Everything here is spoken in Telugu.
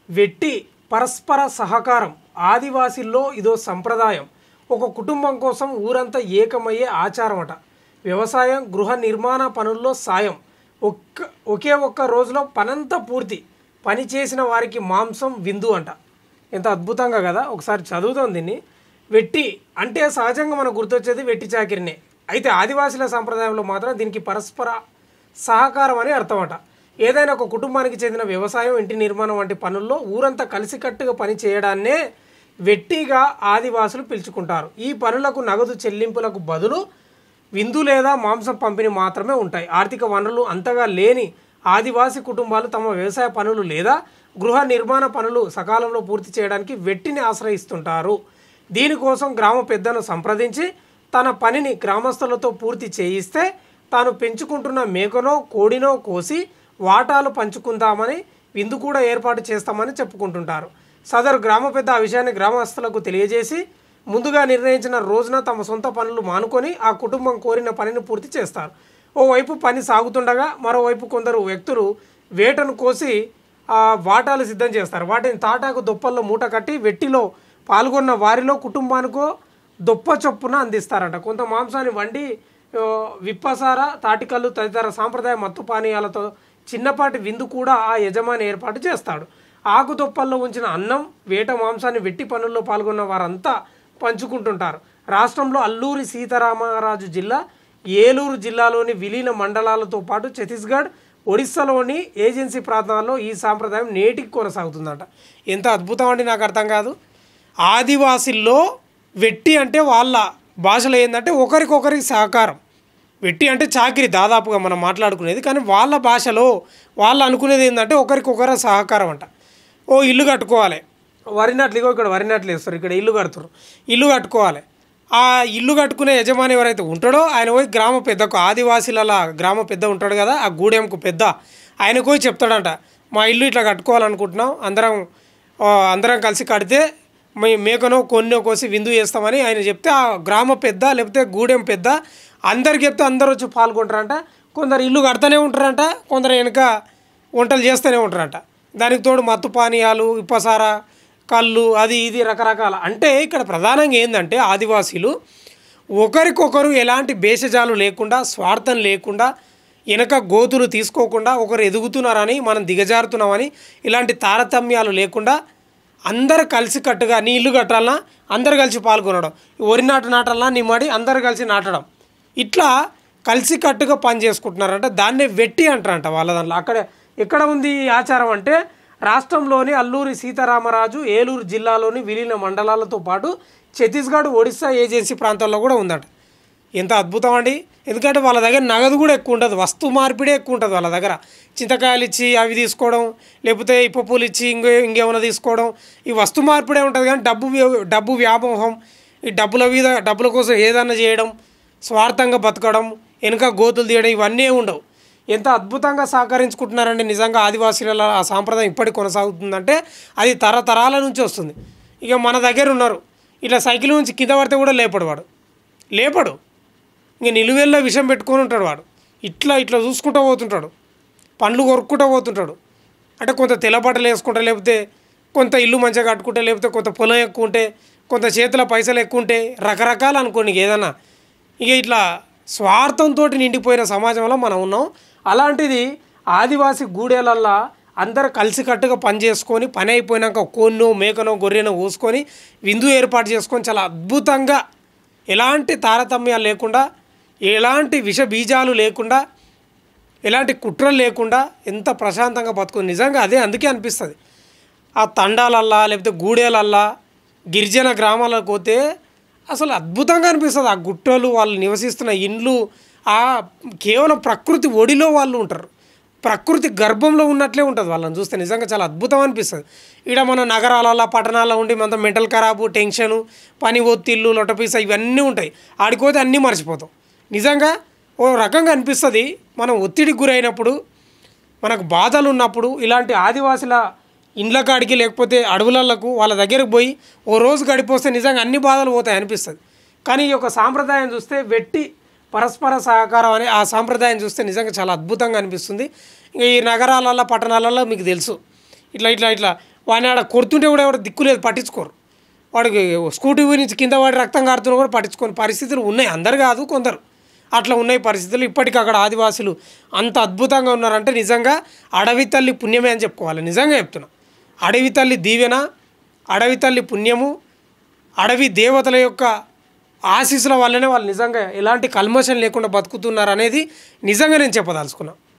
వెట్టి పరస్పర సహకారం ఆదివాసీల్లో ఇదో సంప్రదాయం. ఒక కుటుంబం కోసం ఊరంతా ఏకమయ్యే ఆచారం అట. వ్యవసాయం, గృహ నిర్మాణ పనుల్లో సాయం. ఒకే ఒక్క రోజులో పనంతా పూర్తి. పని చేసిన వారికి మాంసం విందు అంట. ఎంత అద్భుతంగా కదా. ఒకసారి చదువుతాం దీన్ని. వెట్టి అంటే సహజంగా మనకు గుర్తొచ్చేది వెట్టి చాకిరినే. అయితే ఆదివాసీల సంప్రదాయంలో మాత్రం దీనికి పరస్పర సహకారం అని అర్థం అట. ఏదైనా ఒక కుటుంబానికి చెందిన వ్యవసాయం, ఇంటి నిర్మాణం వంటి పనుల్లో ఊరంతా కలిసికట్టుగా పని చేయడాన్నే వెట్టిగా ఆదివాసులు పిలుచుకుంటారు. ఈ పనులకు నగదు చెల్లింపులకు బదులు విందు లేదా మాంసం పంపిణీ మాత్రమే ఉంటాయి. ఆర్థిక వనరులు అంతగా లేని ఆదివాసీ కుటుంబాలు తమ వ్యవసాయ పనులు లేదా గృహ నిర్మాణ పనులు సకాలంలో పూర్తి చేయడానికి వెట్టిని ఆశ్రయిస్తుంటారు. దీనికోసం గ్రామ పెద్దను సంప్రదించి తన పనిని గ్రామస్తులతో పూర్తి చేయిస్తే తాను పెంచుకుంటున్న మేకనో కోడినో కోసి వాటాలు పంచుకుందామని, విందు కూడా ఏర్పాటు చేస్తామని చెప్పుకుంటుంటారు. సదరు గ్రామ పెద్ద ఆ విషయాన్ని గ్రామస్తులకు తెలియజేసి ముందుగా నిర్ణయించిన రోజున తమ సొంత పనులు మానుకొని ఆ కుటుంబం కోరిన పనిని పూర్తి చేస్తారు. ఓవైపు పని సాగుతుండగా మరోవైపు కొందరు వ్యక్తులు వేటను కోసి వాటాలు సిద్ధం చేస్తారు. వాటిని తాటాకు దొప్పల్లో మూట కట్టి వెట్టిలో పాల్గొన్న వారిలో కుటుంబానికో దొప్ప చొప్పున అందిస్తారట. కొంత మాంసాన్ని వండి విప్పసార, తాటికల్లు తదితర సాంప్రదాయ మత్తు పానీయాలతో చిన్నపాటి విందు కూడా ఆ యజమాని ఏర్పాటు చేస్తాడు. ఆకు దొప్పల్లో ఉంచిన అన్నం, వేట మాంసాన్ని వెట్టి పనుల్లో పాల్గొన్న వారంతా పంచుకుంటుంటారు. రాష్ట్రంలో అల్లూరి సీతారామరాజు జిల్లా, ఏలూరు జిల్లాలోని విలీన మండలాలతో పాటు ఛత్తీస్గఢ్, ఒడిస్సాలోని ఏజెన్సీ ప్రాంతాల్లో ఈ సాంప్రదాయం నేటికి కొనసాగుతుందట. ఎంత అద్భుతం అండి, నాకు అర్థం కాదు. ఆదివాసీల్లో వెట్టి అంటే వాళ్ళ భాషలో ఏంటంటే ఒకరికొకరికి సహకారం. వెట్టి అంటే చాకిరి దాదాపుగా మనం మాట్లాడుకునేది, కానీ వాళ్ళ భాషలో వాళ్ళు అనుకునేది ఏంటంటే ఒకరికొకరు సహకారం అంట. ఓ ఇల్లు కట్టుకోవాలి, వరినాట్లు, ఇక్కడ వరినాట్లు వేస్తారు, ఇక్కడ ఇల్లు కడుతున్నారు. ఇల్లు కట్టుకోవాలి. ఆ ఇల్లు కట్టుకునే యజమాని ఎవరైతే ఉంటాడో ఆయన పోయి గ్రామ పెద్దకు, ఆదివాసీల గ్రామ పెద్ద ఉంటాడు కదా, ఆ గూడెంకు పెద్ద, ఆయనకు పోయి చెప్తాడంట, మా ఇల్లు ఇట్లా కట్టుకోవాలనుకుంటున్నాం, అందరం కలిసి కడితే మేకనో కొన్నో కోసి విందు చేస్తామని ఆయన చెప్తే ఆ గ్రామ పెద్ద లేకపోతే గూడెం పెద్ద అందరికి చెప్తే అందరు వచ్చి పాల్గొంటారంట. కొందరు ఇల్లు కడుతూనే ఉంటారంట, కొందరు వెనుక వంటలు చేస్తూనే ఉంటారంట. దానికి తోడు మత్తు పానీయాలు, విప్పసార, కళ్ళు, అది ఇది రకరకాల. అంటే ఇక్కడ ప్రధానంగా ఏంటంటే ఆదివాసీలు ఒకరికొకరు ఎలాంటి భేషజాలు లేకుండా, స్వార్థం లేకుండా, వెనక గోతులు తీసుకోకుండా ఒకరు ఎదుగుతున్నారని మనం దిగజారుతున్నామని ఇలాంటి తారతమ్యాలు లేకుండా అందరు కలిసికట్టుగా నీ ఇల్లు కట్టాలన్నా అందరు కలిసి పాల్గొనడం, వరి నాటాలన్నా నీ మడి అందరు కలిసి నాటడం, ఇట్లా కలిసికట్టుగా పని చేసుకుంటున్నారంట. దాన్నే వెట్టి అంటారంట వాళ్ళ దాంట్లో. అక్కడ ఎక్కడ ఉంది ఈ ఆచారం అంటే రాష్ట్రంలోని అల్లూరి సీతారామరాజు, ఏలూరు జిల్లాలోని విలీన మండలాలతో పాటు ఛత్తీస్గఢ్, ఒడిస్సా ఏజెన్సీ ప్రాంతాల్లో కూడా ఉందట. ఎంత అద్భుతం అండి. ఎందుకంటే వాళ్ళ దగ్గర నగదు కూడా ఎక్కువ ఉంటుంది, వస్తు మార్పిడే ఎక్కువ ఉంటుంది వాళ్ళ దగ్గర. చింతకాయలు ఇచ్చి అవి తీసుకోవడం, లేకపోతే ఇప్ప పూలు ఇచ్చి ఇంకేమైనా తీసుకోవడం, ఈ వస్తు మార్పిడే ఉంటుంది. కానీ డబ్బు వ్యామోహం, ఈ డబ్బుల కోసం ఏదన్నా చేయడం, స్వార్థంగా బతకడం, వెనుక గోతులు తీయడం, ఇవన్నీ ఉండవు. ఎంత అద్భుతంగా సహకరించుకుంటున్నారండి నిజంగా ఆదివాసీల ఆ సాంప్రదాయం ఇప్పటికి కొనసాగుతుందంటే అది తరతరాల నుంచి వస్తుంది. ఇక మన దగ్గర ఉన్నారు, ఇట్లా సైకిల్ నుంచి కింద పడితే కూడా లేపడు. ఇంక నిలువెల్లో విషం పెట్టుకొని ఉంటాడు వాడు. ఇట్లా చూసుకుంటూ పోతుంటాడు, పండ్లు కొరుక్కుంటూ పోతుంటాడు. అంటే కొంత తెల్లబట్టలు వేసుకుంటా, లేకపోతే కొంత ఇల్లు మంచిగా కట్టుకుంటే, లేకపోతే కొంత పొలం ఎక్కువ ఉంటే, కొంత చేతిలో పైసలు ఎక్కువ ఉంటే, రకరకాలు అనుకోండి ఏదన్నా. ఇక ఇట్లా స్వార్థంతో నిండిపోయిన సమాజంలో మనం ఉన్నాం. అలాంటిది ఆదివాసీ గూడెలల్లో అందరూ కలిసికట్టుగా పని చేసుకొని, పని అయిపోయినాక కోన్నో మేకనో గొర్రెనో కోసుకొని విందు ఏర్పాటు చేసుకొని చాలా అద్భుతంగా, ఎలాంటి తారతమ్యాలు లేకుండా, ఎలాంటి విష బీజాలు లేకుండా, ఎలాంటి కుట్రలు లేకుండా ఎంత ప్రశాంతంగా బతుకుని. నిజంగా అదే అందుకే అనిపిస్తుంది. ఆ తండాలల్లా లేకపోతే గూడెలల్లా గిరిజన గ్రామాలకు పోతే అసలు అద్భుతంగా అనిపిస్తుంది. ఆ గుట్టలు, వాళ్ళు నివసిస్తున్న ఇండ్లు, ఆ కేవలం ప్రకృతి ఒడిలో వాళ్ళు ఉంటారు, ప్రకృతి గర్భంలో ఉన్నట్లే ఉంటుంది వాళ్ళని చూస్తే. నిజంగా చాలా అద్భుతం అనిపిస్తుంది. ఇక్కడ మన నగరాలలో, పట్టణాల్లో ఉండి మన మెంటల్ ఖరాబు, టెన్షను, పని ఒత్తిళ్ళు, లొటపీస ఇవన్నీ ఉంటాయి. ఆడిపోతే అన్నీ మర్చిపోతాం. నిజంగా ఓ రకంగా అనిపిస్తుంది. మనం ఒత్తిడికి గురైనప్పుడు, మనకు బాధలు ఉన్నప్పుడు ఇలాంటి ఆదివాసుల ఇండ్ల కాడికి లేకపోతే అడవులకు వాళ్ళ దగ్గరకు పోయి ఓ రోజు గడిపోస్తే నిజంగా అన్ని బాధలు పోతాయి అనిపిస్తుంది. కానీ ఈ యొక్క సాంప్రదాయం చూస్తే వెట్టి పరస్పర సహకారం అనే ఆ సాంప్రదాయం చూస్తే నిజంగా చాలా అద్భుతంగా అనిపిస్తుంది. ఈ నగరాలలో, పట్టణాలలో మీకు తెలుసు ఇట్లా వాడిని ఆడ కొడుతుంటే కూడా ఎవరు దిక్కులేదు, పట్టించుకోరు. వాడికి స్కూటీ గురించి కింద వాడి రక్తం కారుతున్నా కూడా పట్టించుకొని పరిస్థితులు ఉన్నాయి. అందరు కాదు, కొందరు అట్లా ఉన్నాయి పరిస్థితులు. ఇప్పటికీ అక్కడ ఆదివాసులు అంత అద్భుతంగా ఉన్నారంటే నిజంగా అడవి తల్లి పుణ్యమే అని చెప్పుకోవాలి. నిజంగా చెప్తున్నా, అడవి తల్లి దీవెన, అడవి తల్లి పుణ్యము, అడవి దేవతల యొక్క ఆశీస్సుల వల్లనే వాళ్ళు నిజంగా ఎలాంటి కల్మషం లేకుండా బతుకుతున్నారు అనేది నిజంగా నేను చెప్పదలుచుకున్నా.